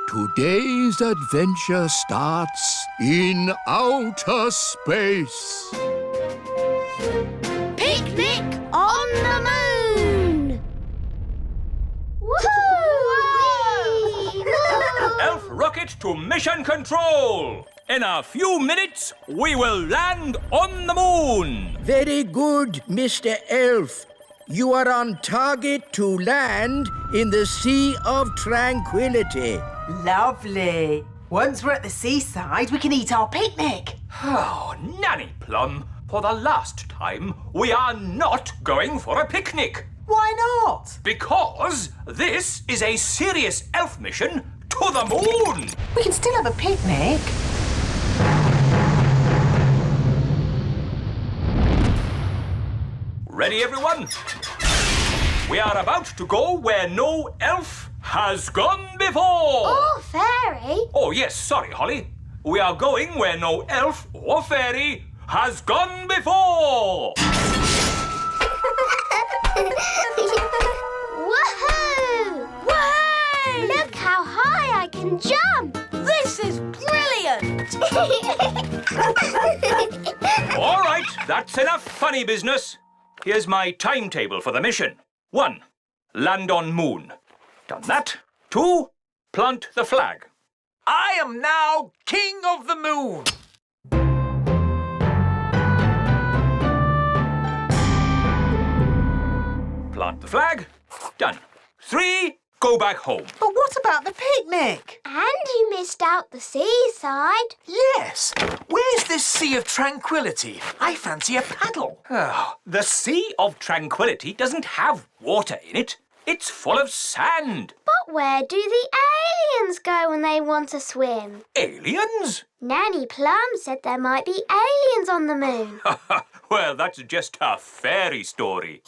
Today's adventure starts in outer space. Picnic on the moon! Woohoo! Elf rocket to mission control! In a few minutes, we will land on the moon! Very good, Mr. Elf. You are on target to land in the Sea of Tranquility. Lovely. Once we're at the seaside, we can eat our picnic. Oh, Nanny Plum, for the last time, we are not going for a picnic. Why not? Because this is a serious elf mission to the moon. We can still have a picnic. Ready, everyone? We are about to go where no elf has gone before. Or fairy. Oh, yes, sorry, Holly. We are going where no elf or fairy has gone before. Woohoo! Woohoo! Look how high I can jump. This is brilliant! All right, that's enough funny business. Here's my timetable for the mission. 1, land on moon. Done that. 2, plant the flag. I am now King of the Moon. Plant the flag. Done. 3, go back home. But what about the picnic? And you missed out the seaside. Yes. Where's this Sea of Tranquility? I fancy a paddle. Oh, the Sea of Tranquility doesn't have water in it. It's full of sand. But where do the aliens go when they want to swim? Aliens? Nanny Plum said there might be aliens on the moon. Well, that's just a fairy story.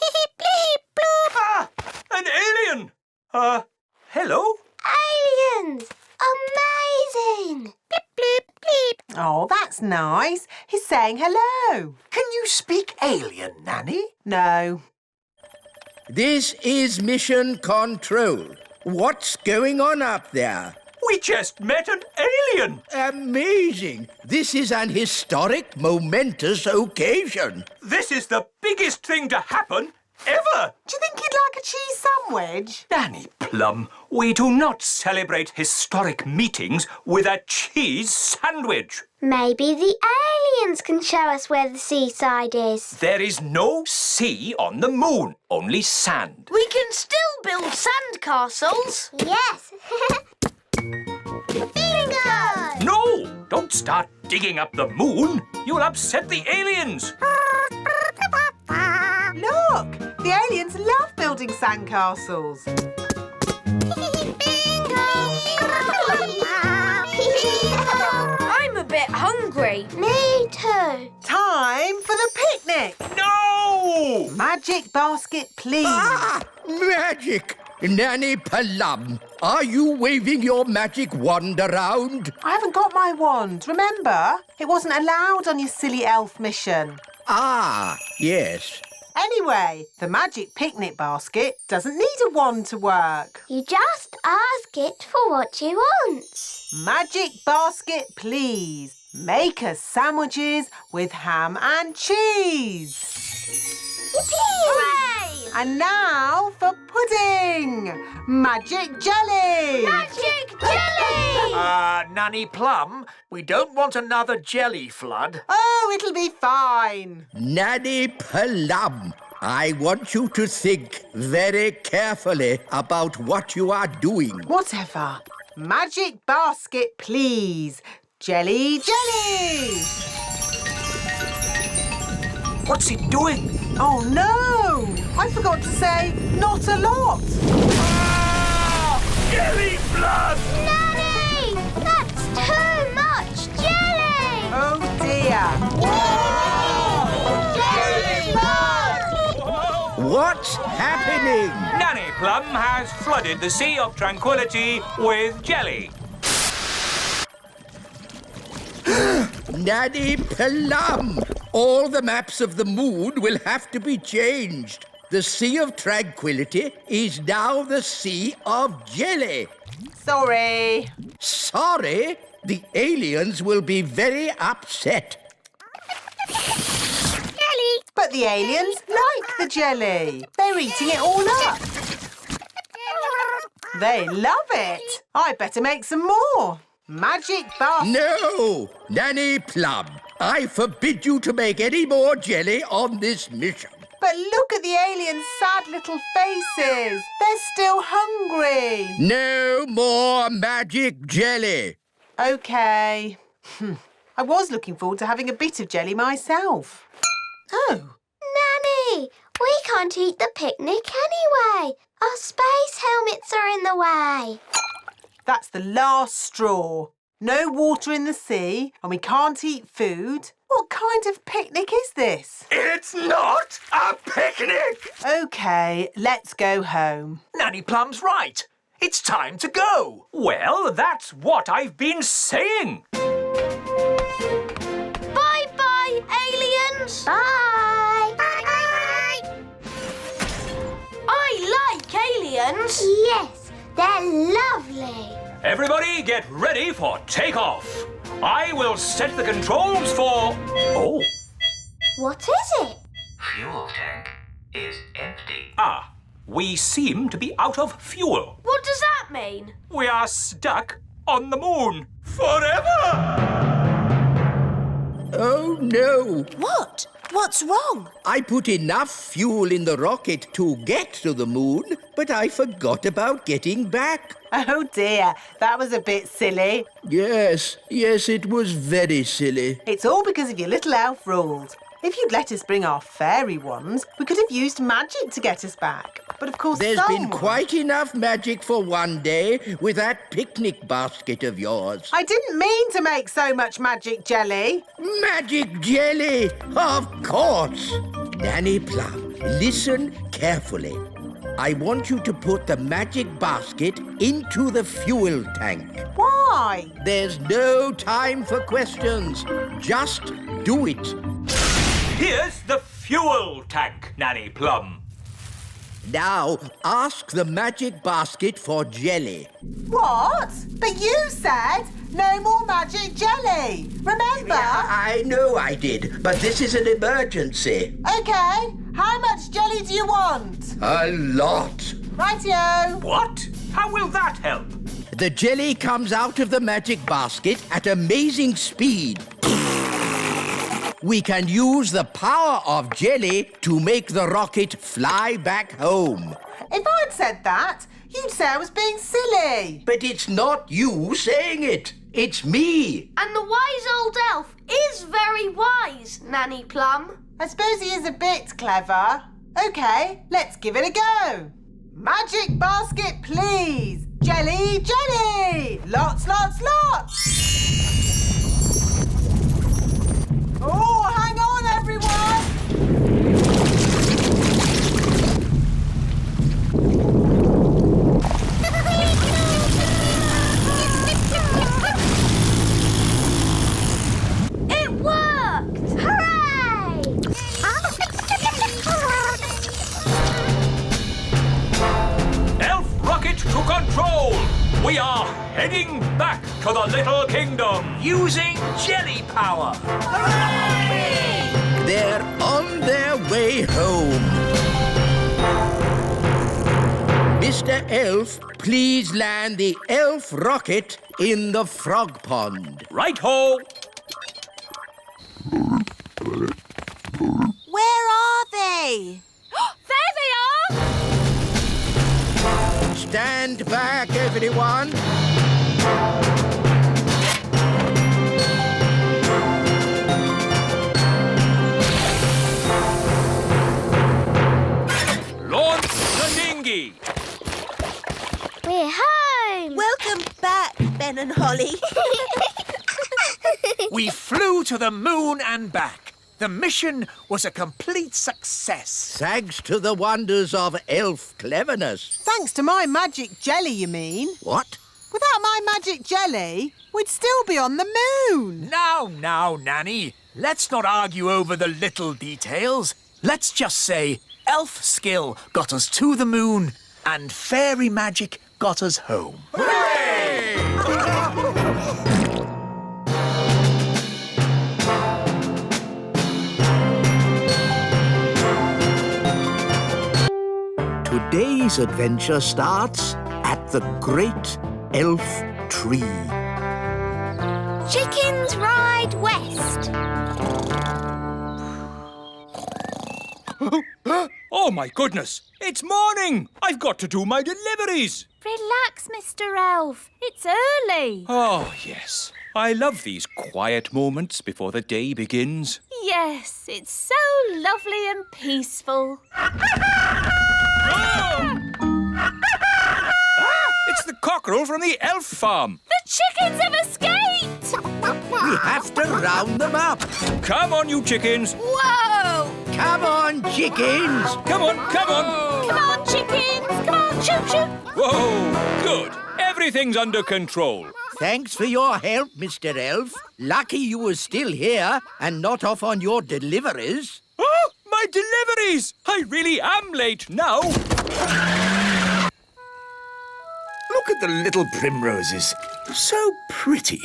Ah, an alien! Hello? Aliens! Amazing! Bleep, bleep, bleep. Oh, that's nice. He's saying hello. Can you speak alien, Nanny? No. This is Mission Control. What's going on up there? We just met an alien. Amazing! This is an historic, momentous occasion. This is the biggest thing to happen ever. Do you think he'd like a cheese sandwich? Nanny Plum, we do not celebrate historic meetings with a cheese sandwich. Maybe the aliens can show us where the seaside is. There is no sea on the moon, only sand. We can still build sand castles. Yes. Bingo! No! Don't start digging up the moon. You'll upset the aliens. Look, the aliens love building sandcastles. I'm a bit hungry. Me too. Time for the picnic. No! Magic basket, please. Ah! Magic! Nanny Plum, are you waving your magic wand around? I haven't got my wand, remember? It wasn't allowed on your silly elf mission. Ah, yes. Anyway, the magic picnic basket doesn't need a wand to work. You just ask it for what you want. Magic basket, please. Make us sandwiches with ham and cheese. Hooray! And now for pudding. Magic jelly. Magic jelly! Nanny Plum, we don't want another jelly flood. Oh, it'll be fine. Nanny Plum, I want you to think very carefully about what you are doing. Whatever. Magic basket, please. Jelly, jelly. What's it doing? Oh, no. I forgot to say not a lot. Ah! Jelly flood! Nanny! That's too much jelly! Oh, dear. Jelly flood! What's happening? Nanny Plum has flooded the Sea of Tranquility with jelly. Nanny Plum, all the maps of the moon will have to be changed. The Sea of Tranquility is now the Sea of Jelly. Sorry. Sorry, the aliens will be very upset. Jelly. But the aliens like the jelly. They're eating it all up. They love it. I better make some more. Magic basket. No, Nanny Plum, I forbid you to make any more jelly on this mission. But look at the aliens' sad little faces. They're still hungry. No more magic jelly. OK. I was looking forward to having a bit of jelly myself. Oh. Nanny, we can't eat the picnic anyway. Our space helmets are in the way. That's the last straw. No water in the sea and we can't eat food. What kind of picnic is this? It's not a picnic! OK, let's go home. Nanny Plum's right. It's time to go. Well, that's what I've been saying. Bye-bye, aliens. Bye. I like aliens. Yes, they're lovely. Everybody get ready for takeoff. I will set the controls for... Oh. What is it? Fuel tank is empty. Ah, we seem to be out of fuel. What does that mean? We are stuck on the moon forever. Oh, no. What? What's wrong? I put enough fuel in the rocket to get to the moon, but I forgot about getting back. Oh dear, that was a bit silly. Yes, it was very silly. It's all because of your little elf rules. If you'd let us bring our fairy wands, we could have used magic to get us back. But of course There's been someone... quite enough magic for one day with that picnic basket of yours. I didn't mean to make so much magic jelly. Magic jelly, of course. Nanny Plum, listen carefully. I want you to put the magic basket into the fuel tank. Why? There's no time for questions. Just do it. Here's the fuel tank, Nanny Plum. Now, ask the magic basket for jelly. What? But you said no more magic jelly. Remember? I know I did, but this is an emergency. OK, how much jelly do you want? A lot. Rightio. What? How will that help? The jelly comes out of the magic basket at amazing speed. We can use the power of jelly to make the rocket fly back home. If I'd said that, you'd say I was being silly. But it's not you saying it. It's me. And the wise old elf is very wise, Nanny Plum. I suppose he is a bit clever. OK, let's give it a go. Magic basket, please. Jelly, jelly. Lots, lots, lots. Oh, hang on, everyone. It worked! Hooray! Elf rocket to control. We are heading back to the Little Kingdom. Using jelly power. They're on their way home. Mr. Elf, please land the elf rocket in the frog pond. Right-ho. Where are they? There they are! Stand back, everyone. Launch the dinghy. We're home. Welcome back, Ben and Holly. We flew to the moon and back. The mission was a complete success. Thanks to the wonders of elf cleverness. Thanks to my magic jelly, you mean? What? Without my magic jelly, we'd still be on the moon. Now, Nanny. Let's not argue over the little details. Let's just say elf skill got us to the moon, and fairy magic got us home. Today's adventure starts at the Great Elf Tree. Chickens ride west. Oh, my goodness! It's morning! I've got to do my deliveries! Relax, Mr. Elf. It's early. Oh, yes. I love these quiet moments before the day begins. Yes, it's so lovely and peaceful. It's the cockerel from the elf farm. The chickens have escaped! We have to round them up. Come on, you chickens. Whoa! Come on, chickens. Come on, come on. Come on, chickens! Come on, choo-choo! Whoa, good. Everything's under control. Thanks for your help, Mr. Elf. Lucky you were still here and not off on your deliveries. Oh, my deliveries! I really am late now. Look at the little primroses. So pretty.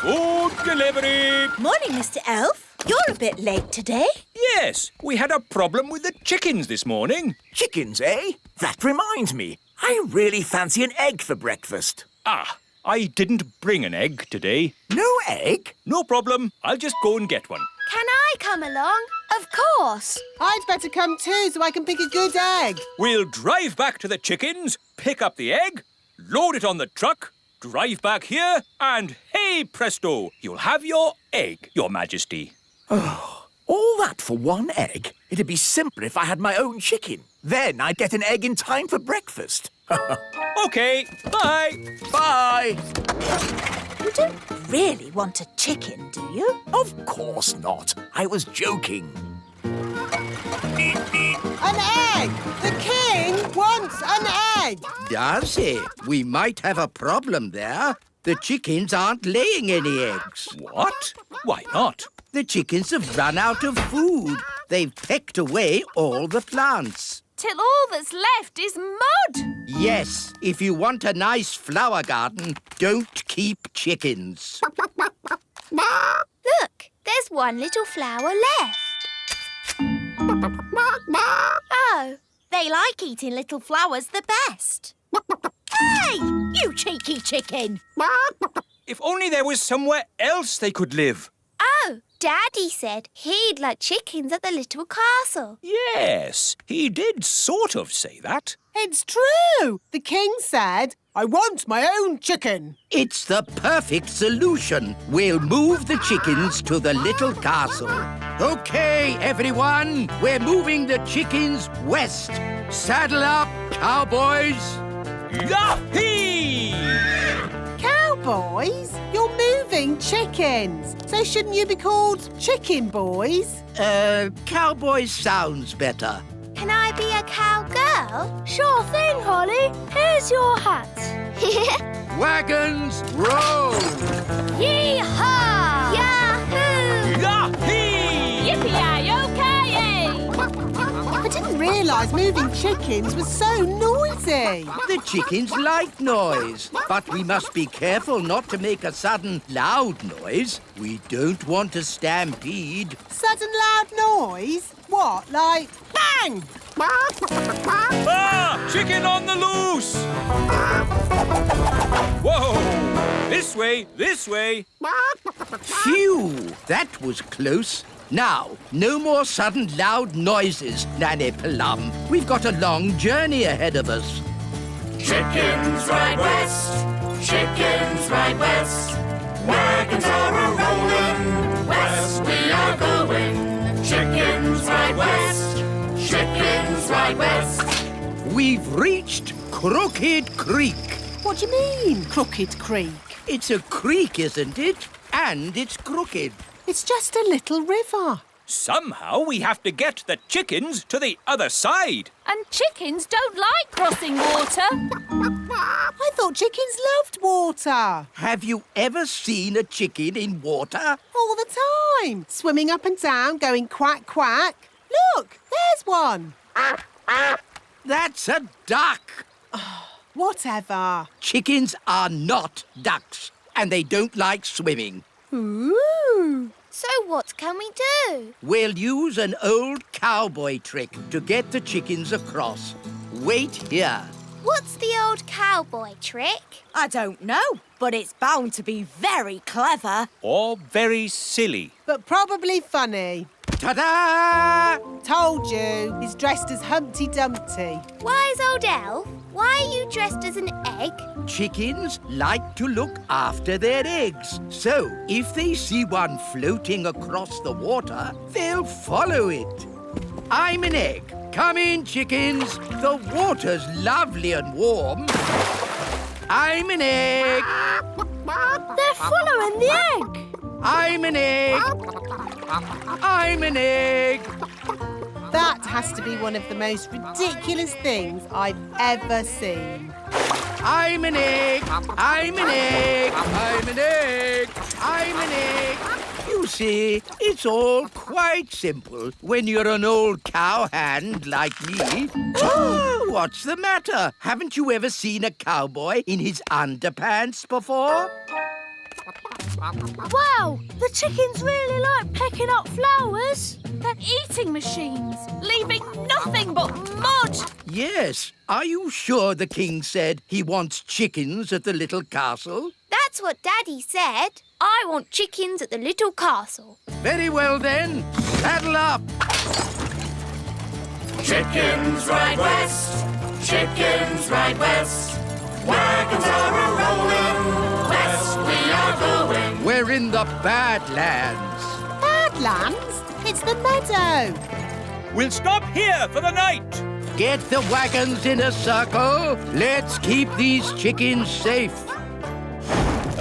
Food delivery. Morning, Mr. Elf. You're a bit late today. Yes, we had a problem with the chickens this morning. Chickens, eh? That reminds me. I really fancy an egg for breakfast. Ah, I didn't bring an egg today. No egg? No problem. I'll just go and get one. Can I come along? Of course. I'd better come too so I can pick a good egg. We'll drive back to the chickens, pick up the egg, load it on the truck, drive back here, and hey presto, you'll have your egg, Your Majesty. All that for one egg? It'd be simpler if I had my own chicken. Then I'd get an egg in time for breakfast. OK, bye. Bye. You don't really want a chicken, do you? Of course not. I was joking. An egg! The king wants an egg! Does he? We might have a problem there. The chickens aren't laying any eggs. What? Why not? The chickens have run out of food. They've pecked away all the plants. Till all that's left is mud. Yes, if you want a nice flower garden, don't keep chickens. Look, there's one little flower left. Oh, they like eating little flowers the best. Hey, you cheeky chicken! If only there was somewhere else they could live. Oh, Daddy said he'd like chickens at the little castle. Yes, he did sort of say that. It's true! The king said, I want my own chicken. It's the perfect solution. We'll move the chickens to the little castle. OK, everyone, we're moving the chickens west. Saddle up, cowboys. Yahee! Cowboys? You're moving chickens. So shouldn't you be called chicken boys? Cowboys sounds better. Can I be a cowgirl? Sure thing, Holly. Here's your hat. Wagons, roll! Yee-haw! Yahoo! Yahee! Yippee-yi-yo-ki-yay! I didn't realise moving chickens was so noisy. The chickens like noise, but we must be careful not to make a sudden loud noise. We don't want a stampede. Sudden loud noise? What, like bang? Ah! Chicken on the loose! Whoa! This way, this way. Phew! That was close. Now, no more sudden loud noises, Nanny Plum. We've got a long journey ahead of us. Chickens ride west, chickens ride west. Wagons are a-rolling, west we are going. Chickens ride west, chickens ride west. We've reached Crooked Creek. What do you mean, Crooked Creek? It's a creek, isn't it? And it's crooked. It's just a little river. Somehow we have to get the chickens to the other side. And chickens don't like crossing water. I thought chickens loved water. Have you ever seen a chicken in water? All the time. Swimming up and down, going quack, quack. Look, there's one. That's a duck. Whatever. Chickens are not ducks, and they don't like swimming. Ooh. So what can we do? We'll use an old cowboy trick to get the chickens across. Wait here. What's the old cowboy trick? I don't know, but it's bound to be very clever. Or very silly. But probably funny. Ta-da! Told you, he's dressed as Humpty Dumpty. Wise old elf, why are you dressed as an egg? Chickens like to look after their eggs. So, if they see one floating across the water, they'll follow it. I'm an egg. Come in, chickens. The water's lovely and warm. I'm an egg. They're following the egg. I'm an egg. I'm an egg. That has to be one of the most ridiculous things I've ever seen. I'm an egg. I'm an egg. I'm an egg. I'm an egg. You see, it's all quite simple when you're an old cowhand like me. What's the matter? Haven't you ever seen a cowboy in his underpants before? Wow, the chickens really like pecking up flowers. They're eating machines, leaving nothing but mud. Yes. Are you sure the king said he wants chickens at the little castle? That's what Daddy said. I want chickens at the little castle. Very well then. Saddle up. Chickens ride west, chickens ride west. Wagons are a-rolling, west we are going. We're in the Badlands. Badlands? It's the meadow. We'll stop here for the night. Get the wagons in a circle. Let's keep these chickens safe.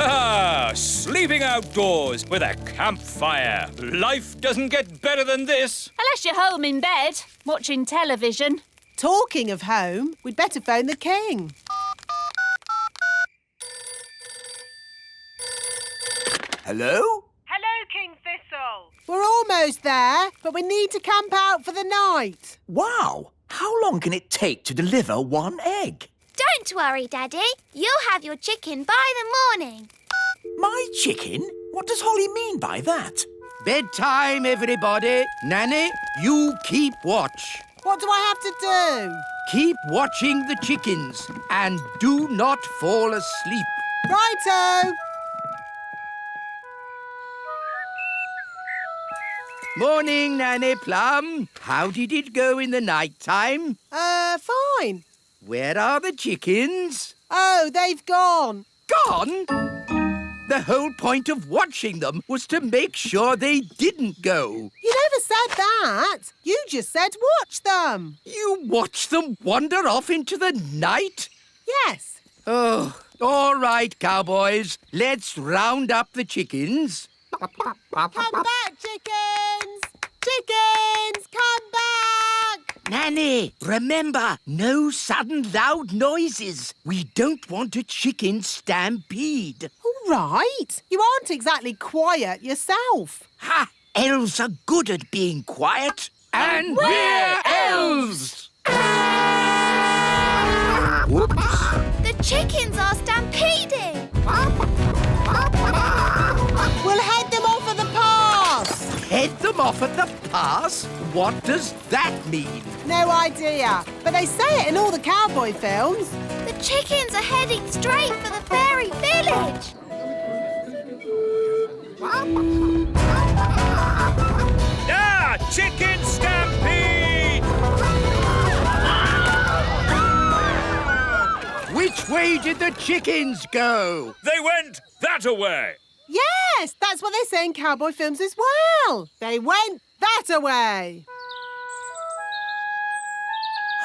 Ah, sleeping outdoors with a campfire. Life doesn't get better than this. Unless you're home in bed, watching television. Talking of home, we'd better phone the king. Hello? Hello, King Thistle. We're almost there, but we need to camp out for the night. Wow! How long can it take to deliver one egg? Don't worry, Daddy. You'll have your chicken by the morning. My chicken? What does Holly mean by that? Bedtime, everybody. Nanny, you keep watch. What do I have to do? Keep watching the chickens and do not fall asleep. Righto. Morning, Nanny Plum. How did it go in the night time? Fine. Where are the chickens? Oh, they've gone. Gone? The whole point of watching them was to make sure they didn't go. You never said that. You just said watch them. You watched them wander off into the night? Yes. Oh, all right, cowboys. Let's round up the chickens. Come back, chickens! Chickens, come back! Nanny, remember, no sudden loud noises. We don't want a chicken stampede. All right. You aren't exactly quiet yourself. Ha! Elves are good at being quiet. And we're elves! Whoops. The chickens are stampeding. We'll head them off at the pass. Head them off at the pass? What does that mean? No idea, but they say it in all the cowboy films. The chickens are heading straight for the fairy village. Ah, chicken stampede! Which way did the chickens go? They went that-a-way. Yes, that's what they say in cowboy films as well. They went that-a-way.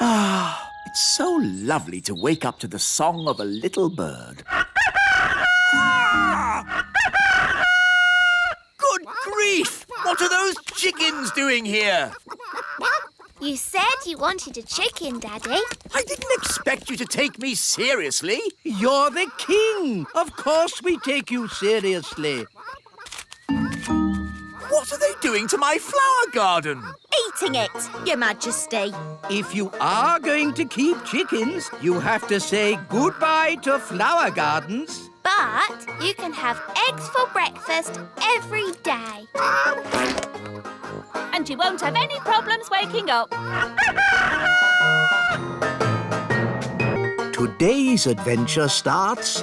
Ah, it's so lovely to wake up to the song of a little bird. Good grief! What are those chickens doing here? You said you wanted a chicken, Daddy. I didn't expect you to take me seriously. You're the king. Of course we take you seriously. What are they doing to my flower garden? eating it, Your Majesty. If you are going to keep chickens, you have to say goodbye to flower gardens. But you can have eggs for breakfast every day. And you won't have any problems waking up. Today's adventure starts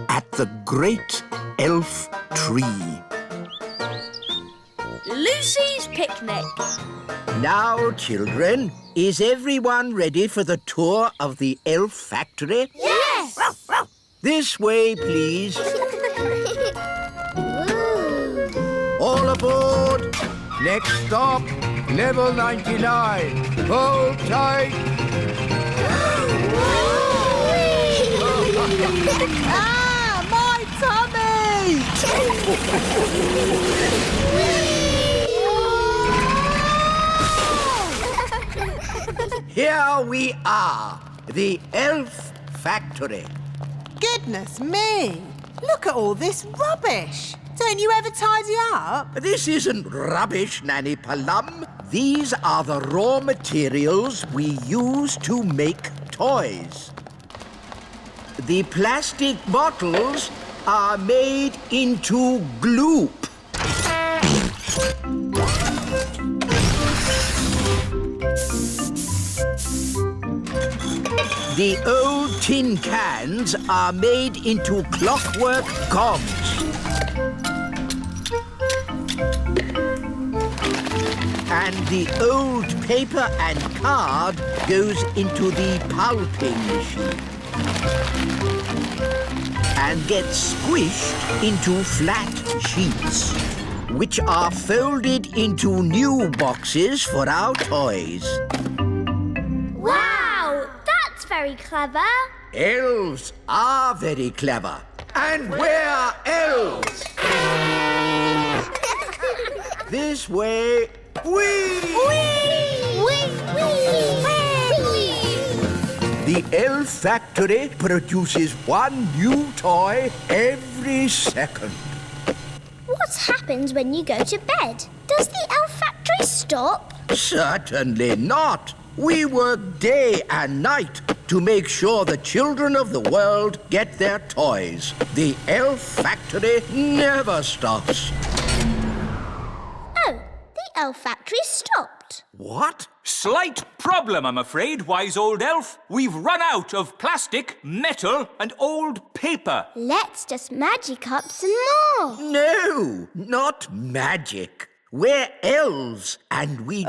at the Great Elf Tree. Lucy's picnic. Now, children, is everyone ready for the tour of the elf factory? Yes! This way, please. All aboard. Next stop, level 99. Hold tight. Ah, my tummy! Here we are, the elf factory. Goodness me! Look at all this rubbish. Don't you ever tidy up? This isn't rubbish, Nanny Palum. These are the raw materials we use to make toys. The plastic bottles are made into gloop. The old tin cans are made into clockwork cogs. And the old paper and card goes into the pulping machine and gets squished into flat sheets, which are folded into new boxes for our toys. Wow! That's very clever. Elves are very clever. And we're elves! This way. Whee! The elf factory produces one new toy every second. What happens when you go to bed? Does the elf factory stop? Certainly not. We work day and night to make sure the children of the world get their toys. The elf factory never stops. Oh, the elf factory stopped. What? Slight problem, I'm afraid, wise old elf. We've run out of plastic, metal, and old paper. Let's just magic up some more. No, not magic. We're elves and we...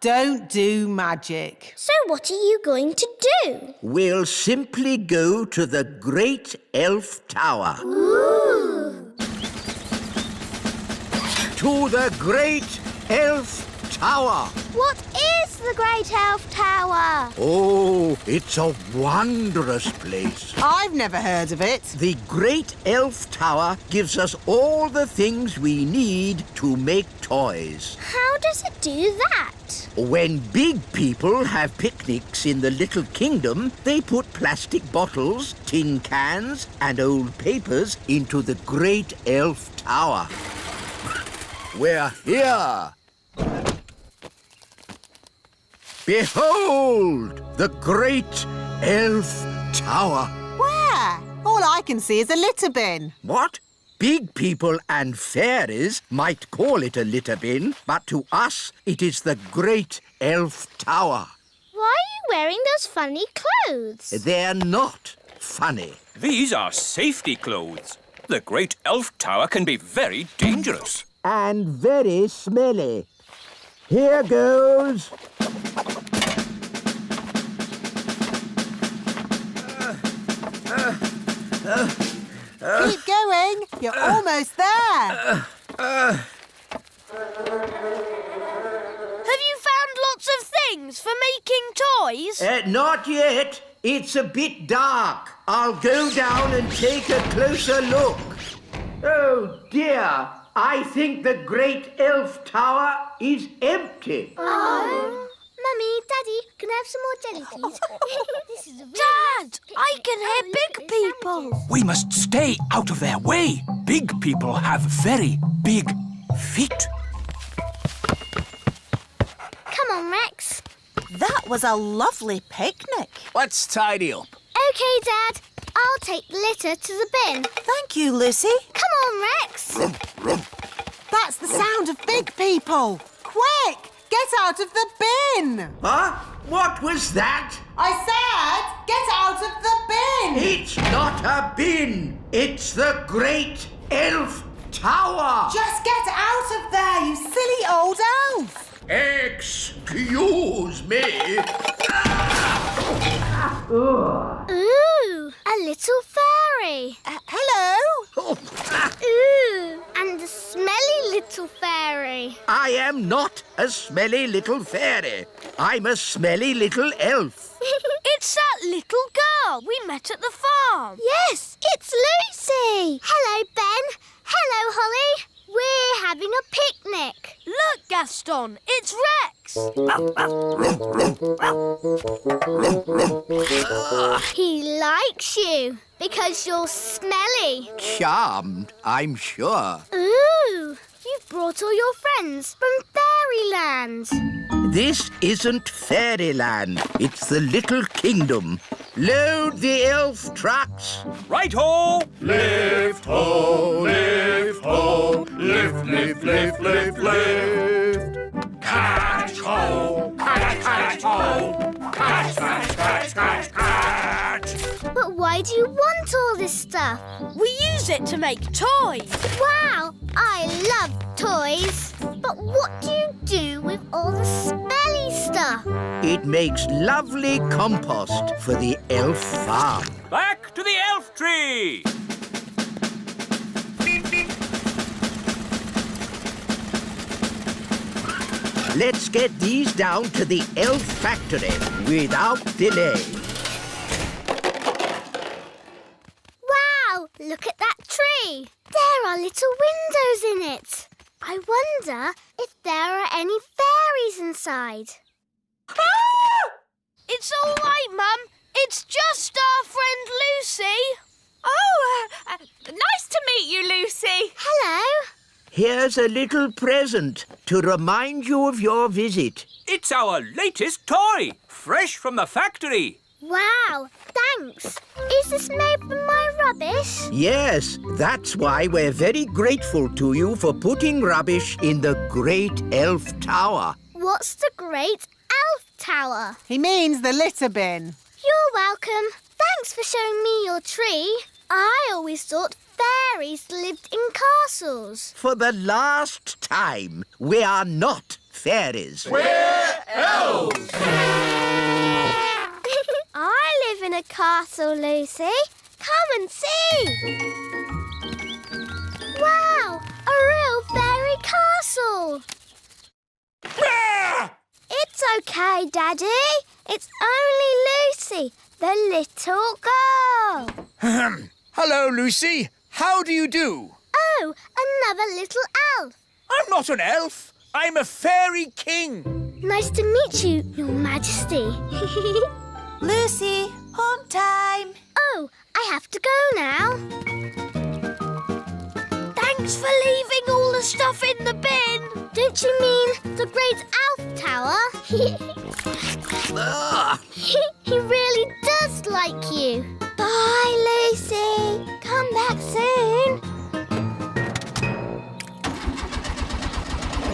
Don't do magic. So what are you going to do? We'll simply go to the Great Elf Tower. Ooh. To the Great Elf Tower. What is the Great Elf Tower? Oh, it's a wondrous place. I've never heard of it. The Great Elf Tower gives us all the things we need to make toys. How does it do that? When big people have picnics in the Little Kingdom, they put plastic bottles, tin cans, and old papers into the Great Elf Tower. We're here. Behold, the Great Elf Tower. Where? All I can see is a litter bin. What? Big people and fairies might call it a litter bin, but to us it is the Great Elf Tower. Why are you wearing those funny clothes? They're not funny. These are safety clothes. The Great Elf Tower can be very dangerous. And very smelly. Here goes. Keep going. You're almost there. Have you found lots of things for making toys? Not yet. It's a bit dark. I'll go down and take a closer look. Oh, dear. I think the Great Elf Tower is empty. Oh. Mummy, Daddy, can I have some more jelly, please? Dad, I can hear big people. We must stay out of their way. Big people have very big feet. was a lovely picnic. Let's tidy up. OK, Dad. I'll take the litter to the bin. Thank you, Lucy. Come on, Rex. That's the sound of big people. Quick, get out of the bin. Huh? What was that? I said, get out of the bin. It's not a bin. It's the Great Elf Tower. Just get out of there, you silly old elf. Excuse me. Ooh, a little fairy. Hello? Ooh, and a smelly little fairy. I am not a smelly little fairy. I'm a smelly little elf. It's that little girl we met at the farm. Yes, it's Lucy. Hello, Ben. Hello, Holly. We're having a picnic. Look, Gaston, it's Rex. He likes you because you're smelly. Charmed, I'm sure. Ooh, you've brought all your friends from Fairyland. This isn't Fairyland. It's the Little Kingdom. Load the elf trucks. Right-ho! Lift ho, lift ho, lift, lift, lift, lift, lift. Catch ho, catch, catch ho, catch, catch, catch, catch, catch. But why do you want all this stuff? We use it to make toys. Wow, I love toys. But what do you do with all the smelly stuff? It makes lovely compost for the elf farm. Back to the elf tree! Let's get these down to the elf factory without delay. Wow, look at that tree. There are little windows in it. I wonder if there are any fairies inside. It's all right, Mum. It's just our friend Lucy. Oh, nice to meet you, Lucy. Hello. Here's a little present to remind you of your visit. It's our latest toy, fresh from the factory. Wow, thanks. Is this made from my rubbish? Yes, that's why we're very grateful to you for putting rubbish in the Great Elf Tower. What's the Great Elf Tower? He means the litter bin. You're welcome. Thanks for showing me your tree. I always thought fairies lived in castles. For the last time, we are not fairies. We're elves. I live in a castle, Lucy. Come and see. Wow, a real fairy castle. It's okay, Daddy. It's only Lucy, the little girl. Hello, Lucy. How do you do? Oh, another little elf. I'm not an elf. I'm a fairy king. Nice to meet you, Your Majesty. Lucy, home time. Oh, I have to go now. Thanks for leaving all the stuff in the bin. Don't you mean the Great Elf Tower? He really does like you. Bye, Lucy. Come back soon.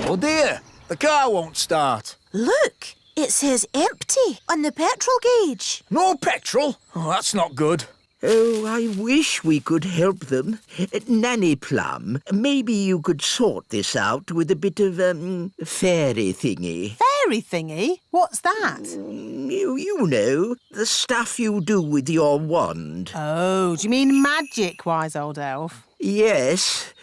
Oh, dear. The car won't start. Look, it says empty on the petrol gauge. No petrol? Oh, that's not good. Oh, I wish we could help them. Nanny Plum, maybe you could sort this out with a bit of, fairy thingy. Fairy thingy? What's that? You know, the stuff you do with your wand. Oh, do you mean magic, wise old elf? Yes.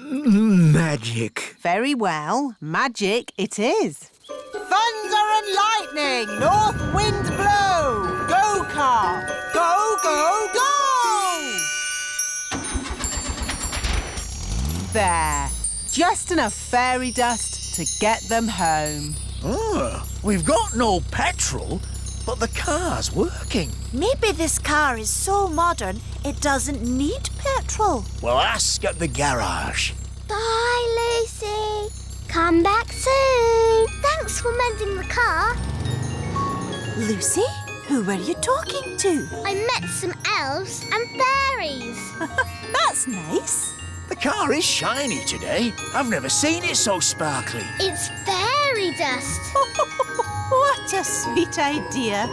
Magic. Very well, magic it is. Thunder and lightning, north wind blow. Go, car, go, go, go! There, just enough fairy dust to get them home. Oh, we've got no petrol, but the car's working. Maybe this car is so modern it doesn't need petrol. Well, ask at the garage. Bye, Lucy. Come back soon. Thanks for mending the car. Lucy, who were you talking to? I met some elves and fairies. That's nice. The car is shiny today. I've never seen it so sparkly. It's fairy dust. What a sweet idea.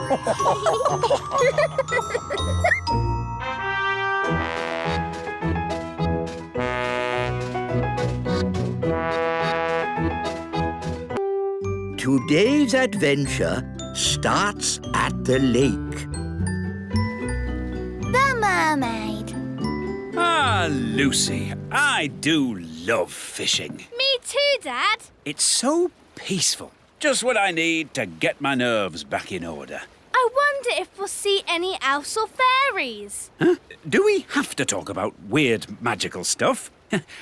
Today's adventure starts at the lake. The mermaid. Ah, Lucy, I do love fishing. Me too, Dad. It's so peaceful. Just what I need to get my nerves back in order. I wonder if we'll see any elves or fairies. Huh? Do we have to talk about weird magical stuff?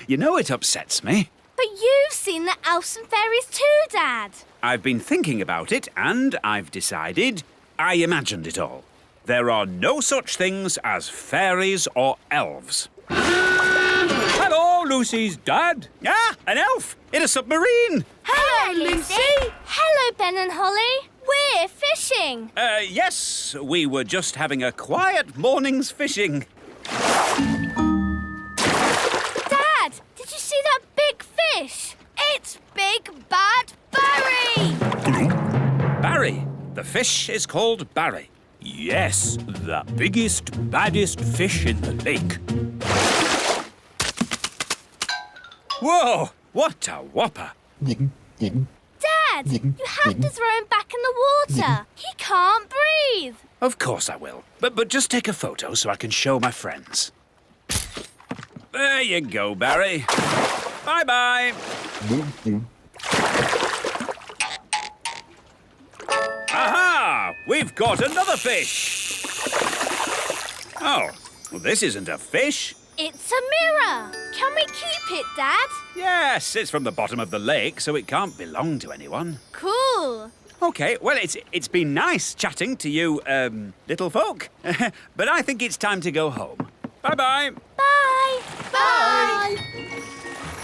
You know it upsets me. But you've seen the elves and fairies too, Dad. I've been thinking about it and I've decided I imagined it all. There are no such things as fairies or elves. Hello, Lucy's dad. Ah, an elf in a submarine. Hello, Lucy. Hello, Ben and Holly. We're fishing. Yes, we were just having a quiet morning's fishing. Dad, did you see that big fish? It's Big Bad Barry. Barry. The fish is called Barry. Yes, the biggest, baddest fish in the lake. Whoa, what a whopper. Dad, you have to throw him back in the water. He can't breathe. Of course I will. But just take a photo so I can show my friends. There you go, Barry. Bye-bye. Aha! We've got another fish. Oh, well, this isn't a fish. It's a mirror. Can we keep it, Dad? Yes, it's from the bottom of the lake, so it can't belong to anyone. Cool. OK, well, it's been nice chatting to you, little folk. But I think it's time to go home. Bye-bye. Bye. Bye.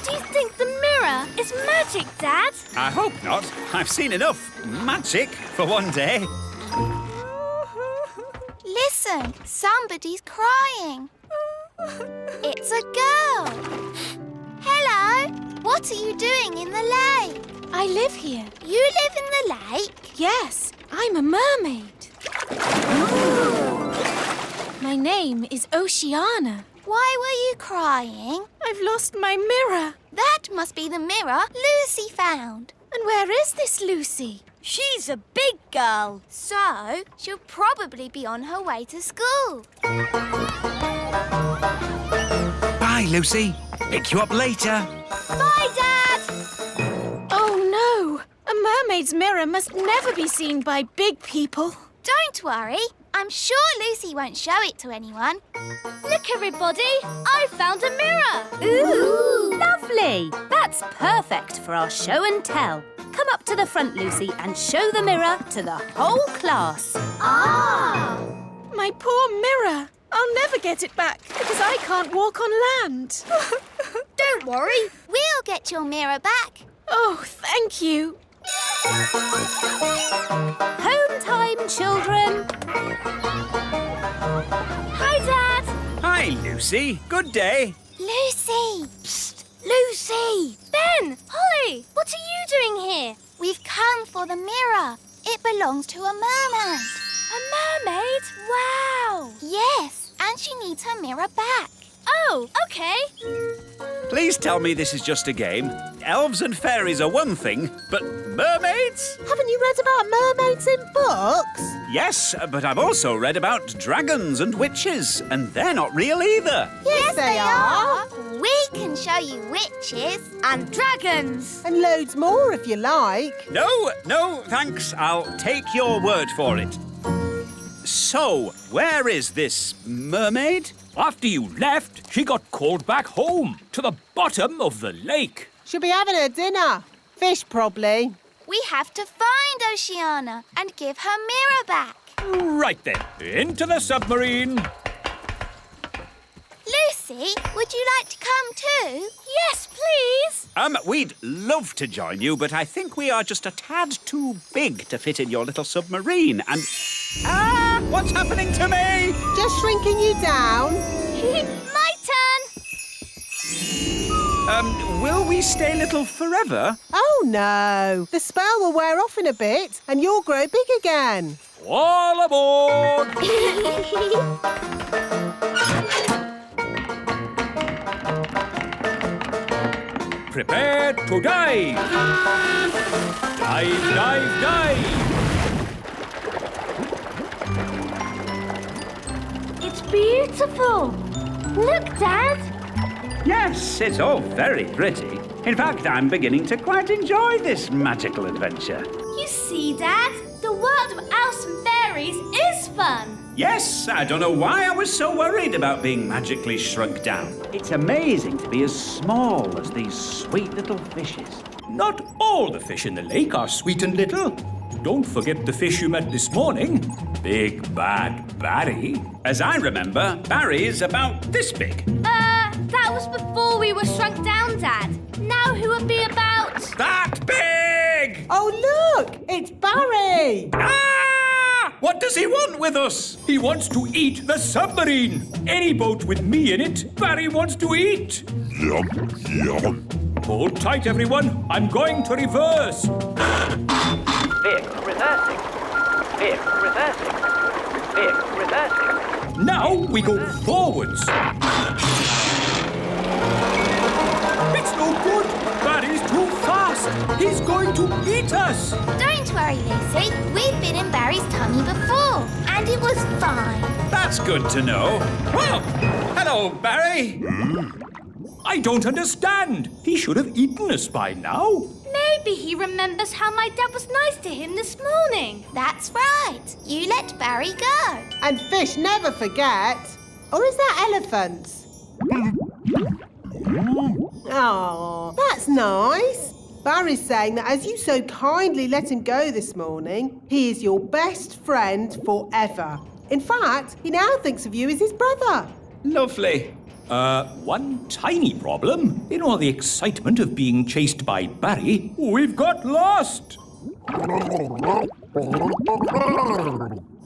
Do you think the mirror is magic, Dad? I hope not. I've seen enough magic for one day. Listen, somebody's crying. It's a girl. Hello, what are you doing in the lake? I live here. You live in the lake? Yes, I'm a mermaid. My name is Oceana. Why were you crying? I've lost my mirror. That must be the mirror Lucy found. And where is this Lucy? She's a big girl, so she'll probably be on her way to school. Bye, Lucy. Pick you up later. Bye, Dad! Oh, no. A mermaid's mirror must never be seen by big people. Don't worry. I'm sure Lucy won't show it to anyone. Look, everybody. I found a mirror. Ooh, lovely. That's perfect for our show and tell. Come up to the front, Lucy, and show the mirror to the whole class. Ah! My poor mirror. I'll never get it back because I can't walk on land. Don't worry. We'll get your mirror back. Oh, thank you. Home time, children. Hi, Dad. Hi, Lucy. Good day. Lucy! Psst! Lucy! Ben, Holly, what are you doing here? We've come for the mirror. It belongs to a mermaid. A mermaid? Wow. Yes, and she needs her mirror back. Oh, OK. Please tell me this is just a game. Elves and fairies are one thing, but mermaids? Haven't you read about mermaids in books? Yes, but I've also read about dragons and witches, and they're not real either. Yes, they are. We can show you witches and dragons. And loads more if you like. No, thanks. I'll take your word for it. So, where is this mermaid? After you left, she got called back home to the bottom of the lake. She'll be having her dinner. Fish, probably. We have to find Oceana and give her mirror back. Right then, into the submarine. Lucy! Lucy, would you like to come too? Yes, please. We'd love to join you, but I think we are just a tad too big to fit in your little submarine. And what's happening to me? Just shrinking you down. My turn. Will we stay little forever? Oh, no. The spell will wear off in a bit and you'll grow big again. All aboard! Prepare to dive! Dive, dive, dive! It's beautiful. Look, Dad. Yes, it's all very pretty. In fact, I'm beginning to quite enjoy this magical adventure. You see, Dad, the world of elves and fairies is fun. Yes, I don't know why I was so worried about being magically shrunk down. It's amazing to be as small as these sweet little fishes. Not all the fish in the lake are sweet and little. Don't forget the fish you met this morning. Big Bad Barry. As I remember, Barry's about this big. That was before we were shrunk down, Dad. Now who would be about... That big! Oh, look! It's Barry! What does he want with us? He wants to eat the submarine. Any boat with me in it, Barry wants to eat. Yum, yum. Hold tight, everyone. I'm going to reverse. Vehicle reversing. Vehicle reversing. Vehicle reversing. Now we go forwards. It's no good. Barry's too fast. He's going to eat us. Don't worry, Lucy. We've been in Barry's tummy before, and it was fine. That's good to know. Well, hello, Barry. I don't understand. He should have eaten us by now. Maybe he remembers how my dad was nice to him this morning. That's right. You let Barry go. And fish never forget. Or is that elephants? Oh, that's nice. Barry's saying that as you so kindly let him go this morning, he is your best friend forever. In fact, he now thinks of you as his brother. Lovely. One tiny problem. In all the excitement of being chased by Barry, we've got lost.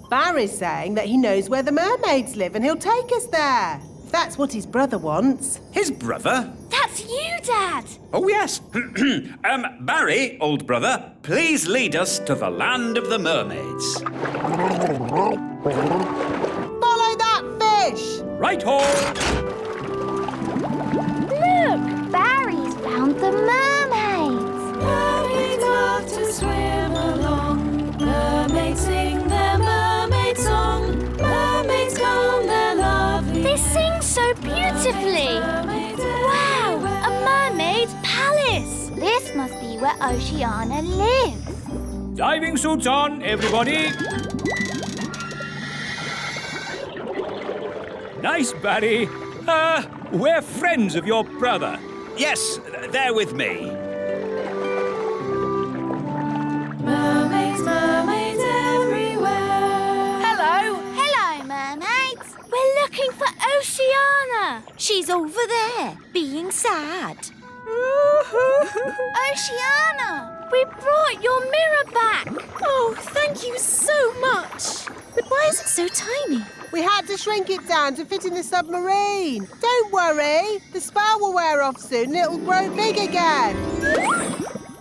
Barry's saying that he knows where the mermaids live and he'll take us there. If that's what his brother wants. His brother? That's you, Dad. Oh, yes. Barry, old brother, please lead us to the land of the mermaids. Follow that fish! Right-ho! Look, Barry's found the mermaids. Mermaids love to swim along. Mermaids sing their mermaid song. Mermaids come, they're lovely. They sing so beautifully. Wow, a mermaid's palace. This must be where Oceana lives. Diving suits on, everybody. Nice, Barry. We're friends of your brother. Yes, they're with me. Mermaids, mermaids everywhere. Hello, mermaids. We're looking for Oceana. She's over there, being sad. Oceana! We brought your mirror back. Oh, thank you so much. But why is it so tiny? We had to shrink it down to fit in the submarine. Don't worry, the spell will wear off soon and it'll grow big again.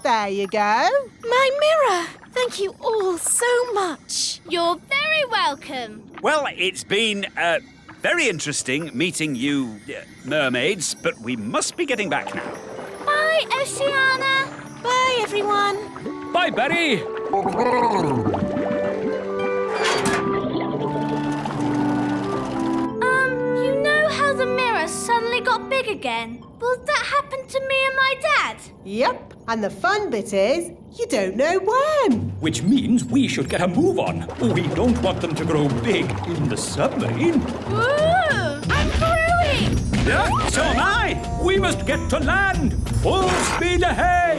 There you go. My mirror. Thank you all so much. You're very welcome. Well, it's been very interesting meeting you, mermaids, but we must be getting back now. Bye, Oceana. Bye, everyone. Bye, Barry. You know how the mirror suddenly got big again? Will that happen to me and my dad? Yep, and the fun bit is, you don't know when. Which means we should get a move on. We don't want them to grow big in the submarine. Ooh, I'm growing. Yeah, so am I. We must get to land. Full speed ahead.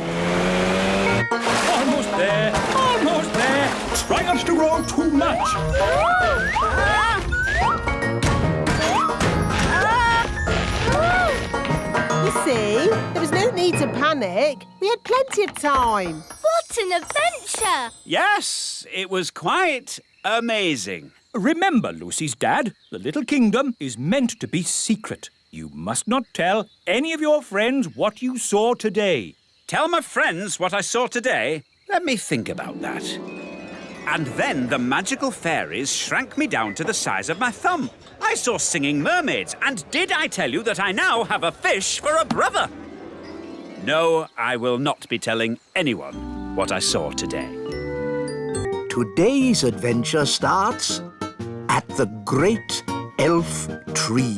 Almost there. Almost there. Try not to grow too much. Lucy, there was no need to panic. We had plenty of time. What an adventure! Yes, it was quite amazing. Remember, Lucy's dad, the little kingdom is meant to be secret. You must not tell any of your friends what you saw today. Tell my friends what I saw today? Let me think about that. And then the magical fairies shrank me down to the size of my thumb. I saw singing mermaids, and did I tell you that I now have a fish for a brother? No, I will not be telling anyone what I saw today. Today's adventure starts at the Great Elf Tree.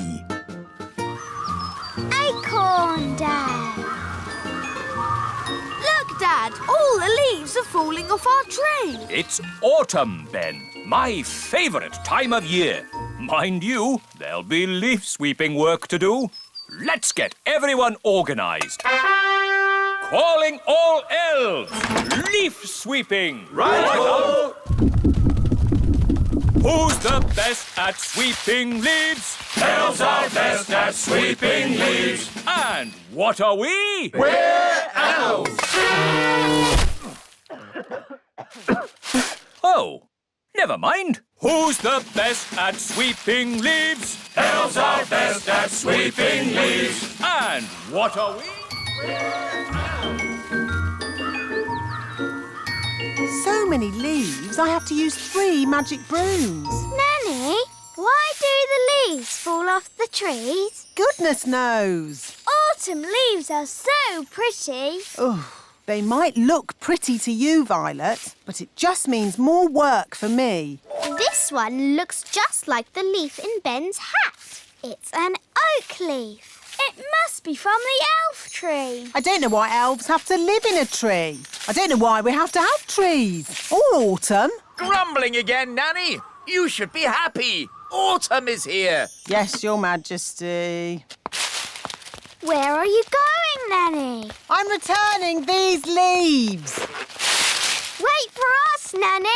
Acorn Day. Look, Dad, all the leaves are falling off our tree. It's autumn, Ben, my favourite time of year. Mind you, there'll be leaf sweeping work to do. Let's get everyone organised. Calling all elves! Leaf sweeping! Right-o! Who's the best at sweeping leaves? Elves are best at sweeping leaves. And what are we? We're elves. Oh, never mind. Who's the best at sweeping leaves? Elves are best at sweeping leaves. And what are we? So many leaves, I have to use 3 magic brooms. Nanny, why do the leaves fall off the trees? Goodness knows. Autumn leaves are so pretty. Oh, they might look pretty to you, Violet, but it just means more work for me. This one looks just like the leaf in Ben's hat. It's an oak leaf. It must be from the elf tree. I don't know why elves have to live in a tree. I don't know why we have to have trees. Or autumn. Grumbling again, Nanny. You should be happy. Autumn is here. Yes, Your Majesty. Where are you going, Nanny? I'm returning these leaves. Wait for us, Nanny.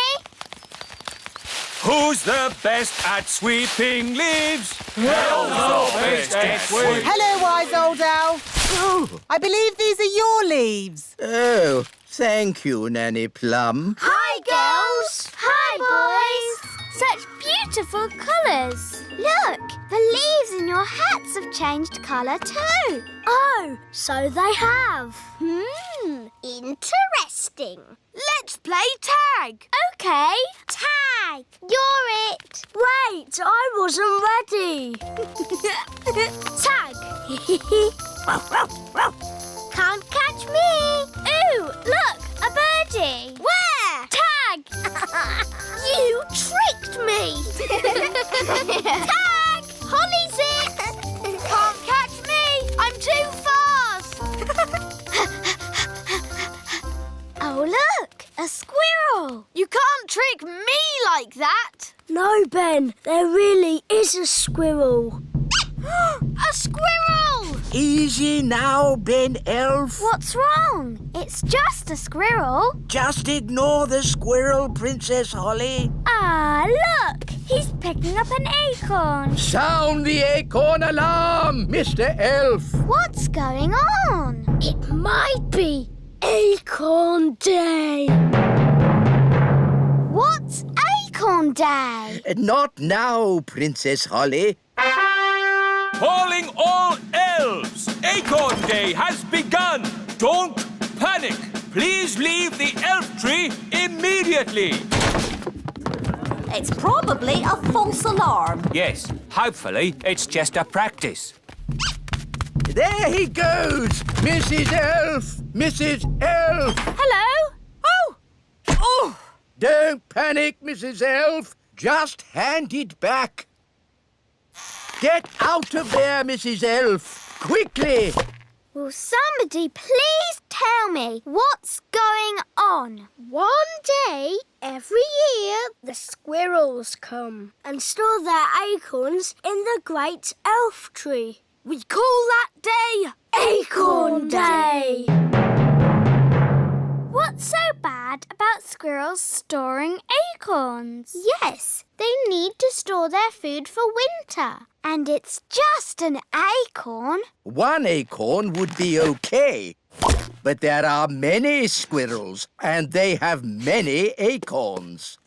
Who's the best at sweeping leaves? Elves are best at sweeping. Hello, wise old elf. Oh, I believe these are your leaves. oh, thank you, Nanny Plum. Hi, girls. Hi, boys. Such beautiful colours. Look, the leaves in your hats have changed colour too. Oh, so they have. Interesting. Let's play tag. OK. Tag. You're it. Wait, I wasn't ready. Tag. Can't catch me. Ooh, look, a birdie. Where? Tag. You tricked me. Tag. Holly's it. Can't catch me. I'm too fast. Oh, look, a squirrel. You can't trick me like that. No, Ben, there really is a squirrel. A squirrel! Easy now, Ben Elf. What's wrong? It's just a squirrel. Just ignore the squirrel, Princess Holly. Ah, look, he's picking up an acorn. Sound the acorn alarm, Mr. Elf. What's going on? It might be Acorn Day. What's Acorn Day? Not now, Princess Holly. Calling all elves! Acorn Day has begun! Don't panic! Please leave the elf tree immediately! It's probably a false alarm. Yes, hopefully it's just a practice. There he goes! Mrs. Elf! Mrs. Elf! Hello? Oh! Don't panic, Mrs. Elf. Just hand it back. Get out of there, Mrs. Elf. Quickly. Will somebody please tell me what's going on? One day, every year, the squirrels come and store their acorns in the great elf tree. We call that day Acorn Day. What's so bad about squirrels storing acorns? Yes, they need to store their food for winter. And it's just an acorn. One acorn would be okay. But there are many squirrels, and they have many acorns.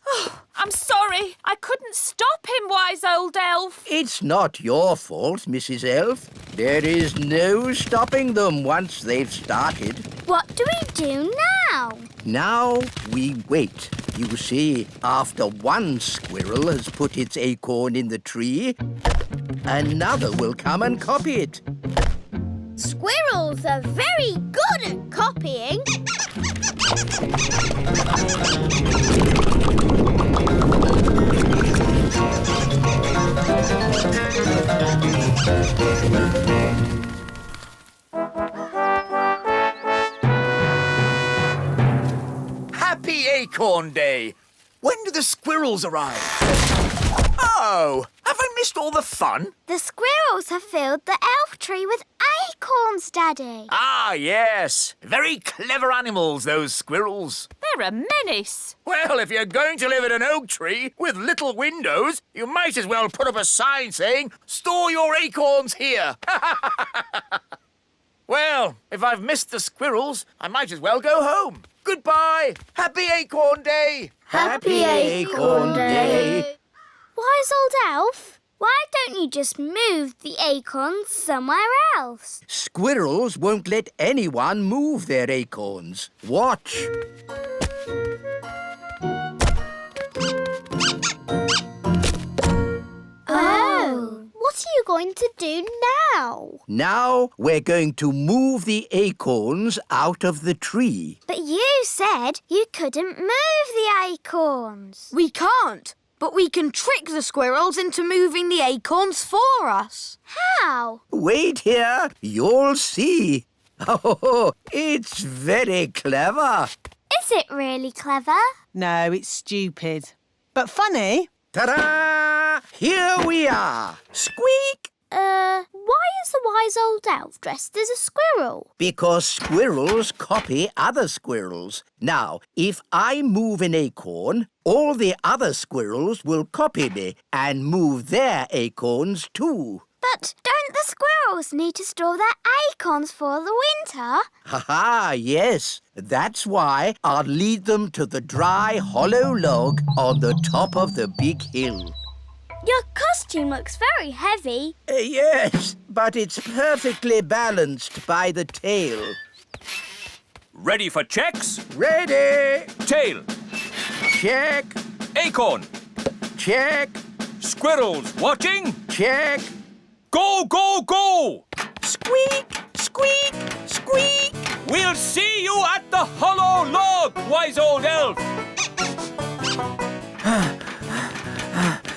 I'm sorry. I couldn't stop him, wise old elf. It's not your fault, Mrs. Elf. There is no stopping them once they've started. What do we do now? Now we wait. You see, after one squirrel has put its acorn in the tree, another will come and copy it. Squirrels are very good at copying. Happy Acorn Day! When do the squirrels arrive? Oh, have I missed all the fun? The squirrels have filled the elf tree with acorns, Daddy. Ah, yes. Very clever animals, those squirrels. They're a menace. Well, if you're going to live in an oak tree with little windows, you might as well put up a sign saying, "Store your acorns here." Well, if I've missed the squirrels, I might as well go home. Goodbye. Happy Acorn Day. Happy Acorn Day. Wise old elf, why don't you just move the acorns somewhere else? Squirrels won't let anyone move their acorns. Watch. Oh. What are you going to do now? Now we're going to move the acorns out of the tree. But you said you couldn't move the acorns. We can't, but we can trick the squirrels into moving the acorns for us. How? Wait here, you'll see. Oh, it's very clever. Is it really clever? No, it's stupid. But funny. Ta-da! Here we are. Squeak! Why is the wise old elf dressed as a squirrel? Because squirrels copy other squirrels. Now, if I move an acorn, all the other squirrels will copy me and move their acorns too. But don't the squirrels need to store their acorns for the winter? Ha-ha, yes. That's why I'll lead them to the dry, hollow log on the top of the big hill. Your costume looks very heavy. Yes, but it's perfectly balanced by the tail. Ready for checks? Ready! Tail. Check, Acorn. check, Squirrels watching. check. Go, go, go! Squeak, squeak, squeak. We'll see you at the hollow log, wise old elf.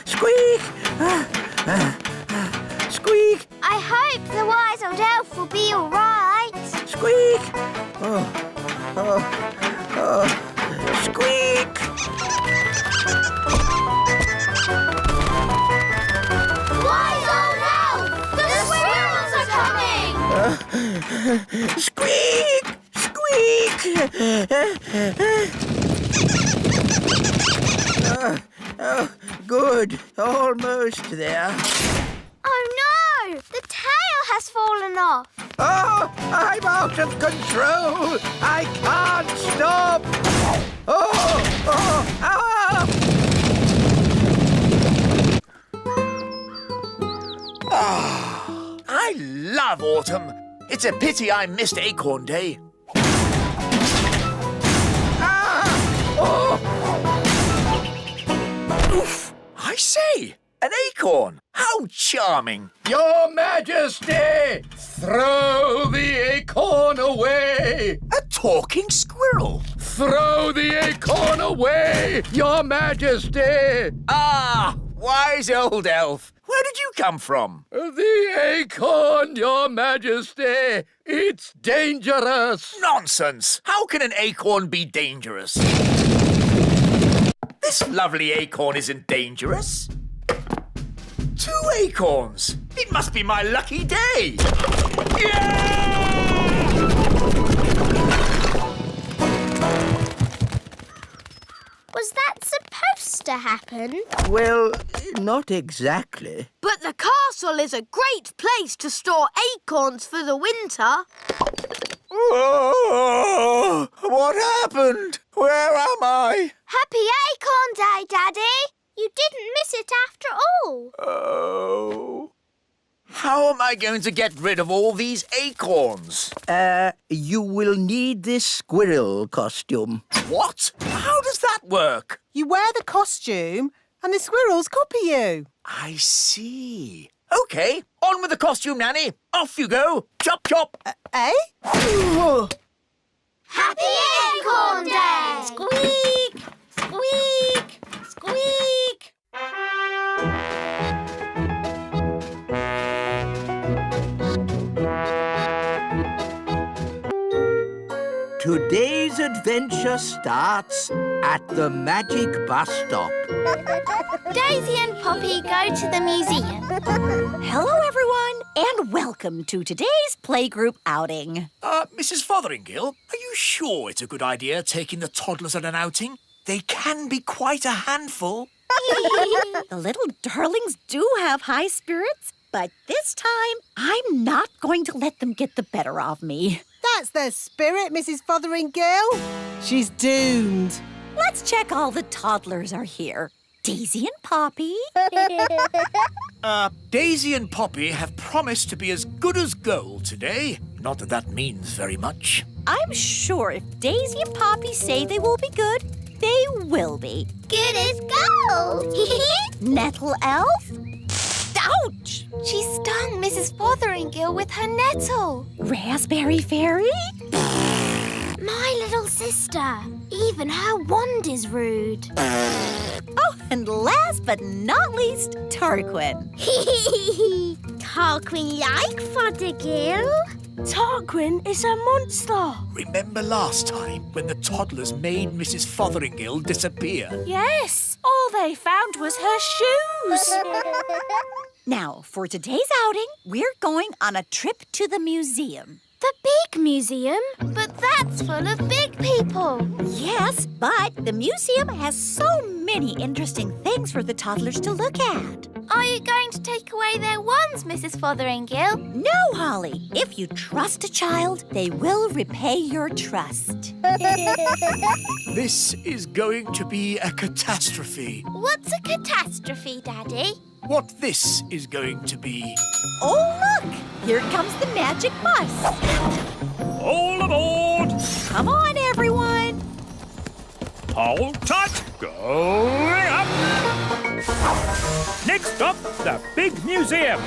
Squeak! Squeak! I hope the wise old elf will be all right. Squeak! Squeak! Wise old elf! The squirrels are coming! Squeak! Squeak! Good. Almost there. Oh no! The tail has fallen off. Oh, I'm out of control. I can't stop. I love autumn. It's a pity I missed Acorn Day. Oof! I say, an acorn. How charming. Your Majesty, throw the acorn away. A talking squirrel. Throw the acorn away, Your Majesty. Ah, wise old elf. Where did you come from? The acorn, Your Majesty. It's dangerous. Nonsense. How can an acorn be dangerous? This lovely acorn isn't dangerous. 2 acorns. It must be my lucky day. Yeah! to happen. Well, not exactly. But the castle is a great place to store acorns for the winter. Oh, what happened? Where am I? Happy Acorn Day, Daddy! You didn't miss it after all. Oh. How am I going to get rid of all these acorns? You will need this squirrel costume. What? How does that work? You wear the costume and the squirrels copy you. I see. OK, on with the costume, Nanny. Off you go. Chop, chop. Eh? Happy Acorn Day! Squeak! Squeak! Squeak! Today's adventure starts at the magic bus stop. Daisy and Poppy go to the museum. Hello, everyone, and welcome to today's playgroup outing. Mrs. Fotheringill, are you sure it's a good idea taking the toddlers on an outing? They can be quite a handful. The little darlings do have high spirits, but this time I'm not going to let them get the better of me. That's their spirit, Mrs. Fotheringill. She's doomed. Let's check all the toddlers are here. Daisy and Poppy. Daisy and Poppy have promised to be as good as gold today. Not that that means very much. I'm sure if Daisy and Poppy say they will be good, they will be. Good as gold! Nettle elf? Ouch! She stung Mrs. Fotheringill with her nettle. Raspberry fairy? My little sister. Even her wand is rude. Oh, and last but not least, Tarquin. Tarquin like Fothergill. Tarquin is a monster. Remember last time when the toddlers made Mrs. Fotheringill disappear? Yes, all they found was her shoes. Now, for today's outing, we're going on a trip to the museum. The big museum? But that's full of big people. Yes, but the museum has so many interesting things for the toddlers to look at. Are you going to take away their wands, Mrs. Fotheringill? No, Holly. If you trust a child, they will repay your trust. This is going to be a catastrophe. What's a catastrophe, Daddy? What this is going to be. Oh, look! Here comes the magic bus. All aboard! Come on, everyone. Hold tight! Going up! Next up, the big museum.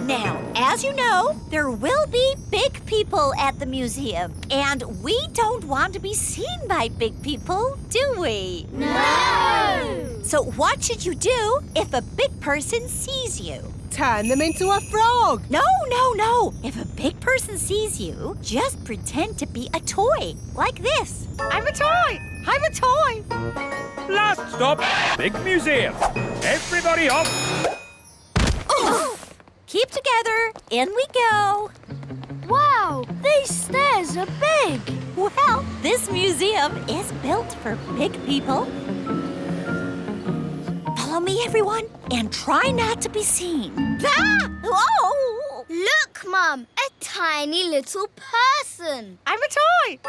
Now, as you know, there will be big people at the museum. And we don't want to be seen by big people, do we? No! So what should you do if a big person sees you? Turn them into a frog. No. If a big person sees you, just pretend to be a toy, like this. I'm a toy. Last stop, big museum. Everybody off. Keep together. In we go. Wow, these stairs are big. Well, this museum is built for big people. Follow me, everyone, and try not to be seen. Ah! Oh! Look, Mum, a tiny little person. I'm a toy.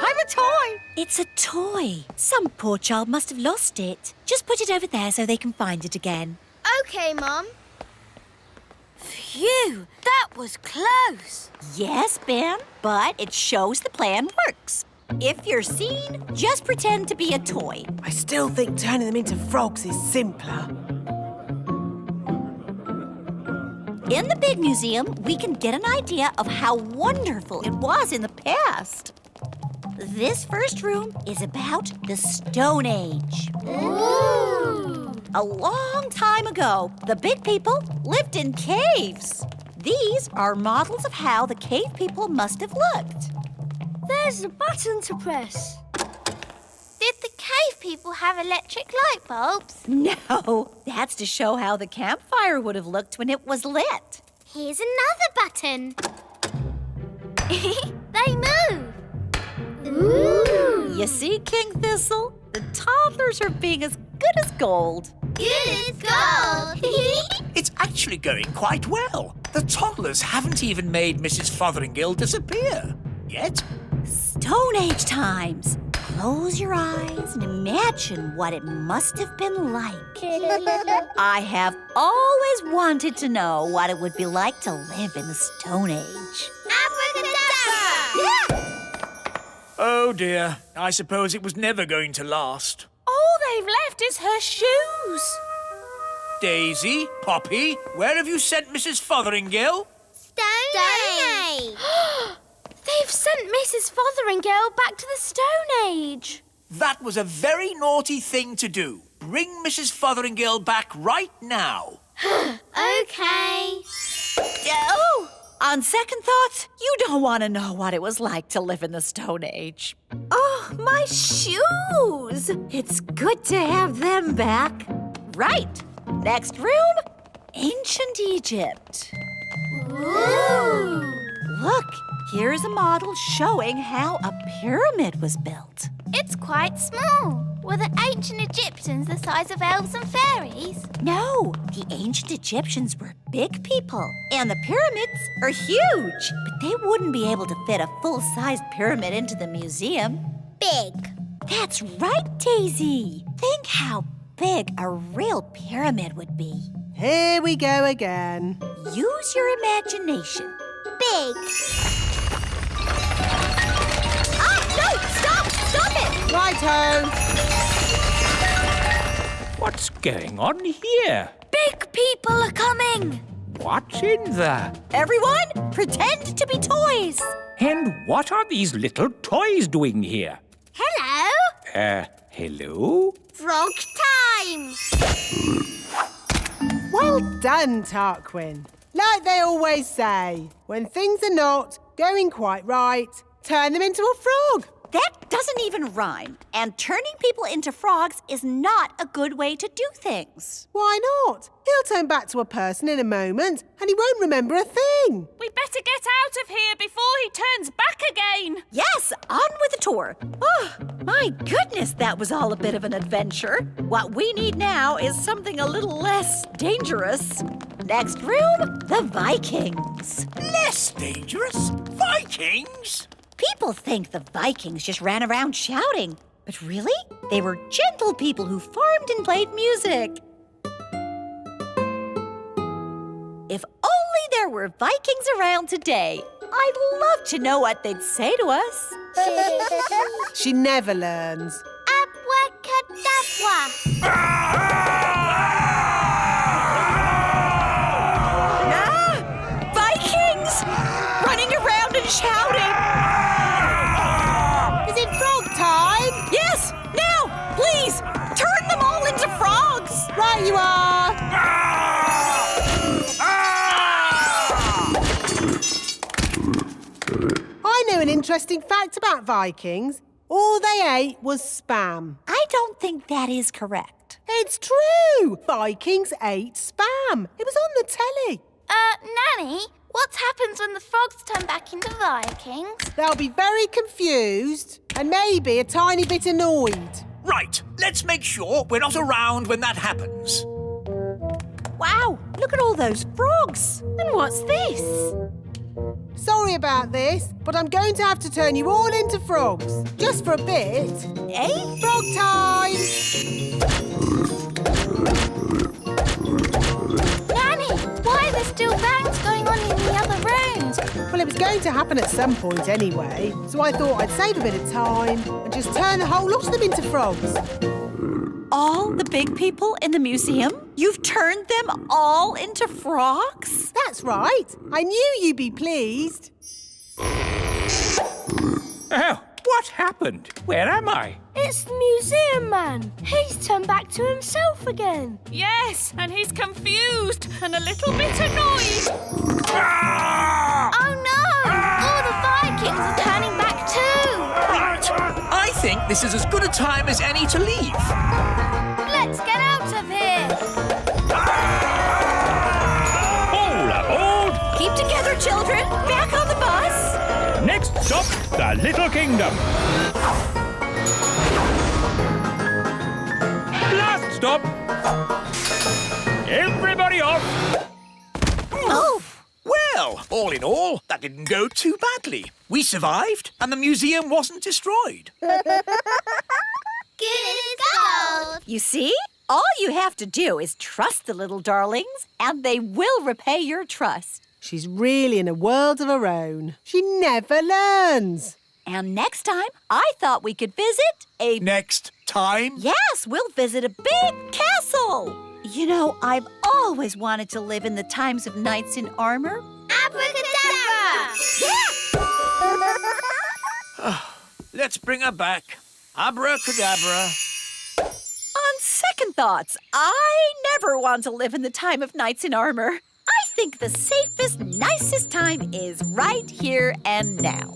It's a toy. Some poor child must have lost it. Just put it over there so they can find it again. Okay, Mum. Phew, that was close. Yes, Ben, but it shows the plan works. If you're seen, just pretend to be a toy. I still think turning them into frogs is simpler. In the big museum, we can get an idea of how wonderful it was in the past. This first room is about the Stone Age. Ooh. A long time ago, the big people lived in caves. These are models of how the cave people must have looked. There's a button to press. Did the cave people have electric light bulbs? No, that's to show how the campfire would have looked when it was lit. Here's another button. They move. Ooh. You see, King Thistle? The toddlers are being as good good as gold. Good as gold. It's actually going quite well. The toddlers haven't even made Mrs. Fotheringill disappear. Yet. Stone Age times. Close your eyes and imagine what it must have been like. I have always wanted to know what it would be like to live in the Stone Age. Abracadabra! Oh dear, I suppose it was never going to last. All they've left is her shoes. Daisy, Poppy, where have you sent Mrs. Fotheringill? Stone Age. They've sent Mrs. Fotheringill back to the Stone Age. That was a very naughty thing to do. Bring Mrs. Fotheringill back right now. Okay. Oh, on second thoughts, you don't want to know what it was like to live in the Stone Age. Oh, my shoes! It's good to have them back. Right. Next room, Ancient Egypt. Ooh. Look, here's a model showing how a pyramid was built. It's quite small. Were the ancient Egyptians the size of elves and fairies? No, the ancient Egyptians were big people, and the pyramids are huge. But they wouldn't be able to fit a full-sized pyramid into the museum. Big. That's right, Daisy. Think how big a real pyramid would be. Here we go again. Use your imagination. Big. Ah, no! Stop! Stop it! Righto. What's going on here? Big people are coming. What's in there? Everyone, pretend to be toys. And what are these little toys doing here? Hello. Hello? Frog time. Well done, Tarquin. Like they always say, when things are not going quite right, turn them into a frog. That doesn't even rhyme. And turning people into frogs is not a good way to do things. Why not? He'll turn back to a person in a moment and he won't remember a thing. We better get out of here before he turns back again. Yes, on with the tour. Oh, my goodness, that was all a bit of an adventure. What we need now is something a little less dangerous. Next room, the Vikings. Less dangerous? Vikings? People think the Vikings just ran around shouting. But really, they were gentle people who farmed and played music. If only there were Vikings around today. I'd love to know what they'd say to us. She never learns. Abracadabra. Vikings! Running around and shouting. Is it frog time? Yes, now, please, turn them all into frogs. Right you are. I know an interesting fact about Vikings. All they ate was spam. I don't think that is correct. It's true. Vikings ate spam. It was on the telly. Nanny, what happens when the frogs turn back into Vikings? They'll be very confused and maybe a tiny bit annoyed. Right, let's make sure we're not around when that happens. Wow, look at all those frogs. And what's this? Sorry about this, but I'm going to have to turn you all into frogs. Just for a bit. Eh? Frog time! Nanny, why are there still bangs going on in the other rooms? Well, it was going to happen at some point anyway, so I thought I'd save a bit of time and just turn the whole lot of them into frogs. All the big people in the museum? You've turned them all into frogs? That's right. I knew you'd be pleased. Oh, what happened? Where am I? It's the museum man. He's turned back to himself again. Yes, and he's confused and a little bit annoyed. Oh no! All the Vikings are turning back too! Right, I think this is as good a time as any to leave. Let's get out of here! All aboard! Keep together, children. Back on the bus. Next stop, the Little Kingdom. Blast Stop! Everybody off! Oh! Well, all in all, that didn't go too badly. We survived, and the museum wasn't destroyed. Good as gold. You see? All you have to do is trust the little darlings, and they will repay your trust. She's really in a world of her own. She never learns. And next time, I thought we could visit a... Next time? Yes, we'll visit a big castle. You know, I've always wanted to live in the times of knights in armor. Abracadabra! Let's bring her back. Abracadabra. On second thoughts, I never want to live in the time of knights in armor. I think the safest, nicest time is right here and now.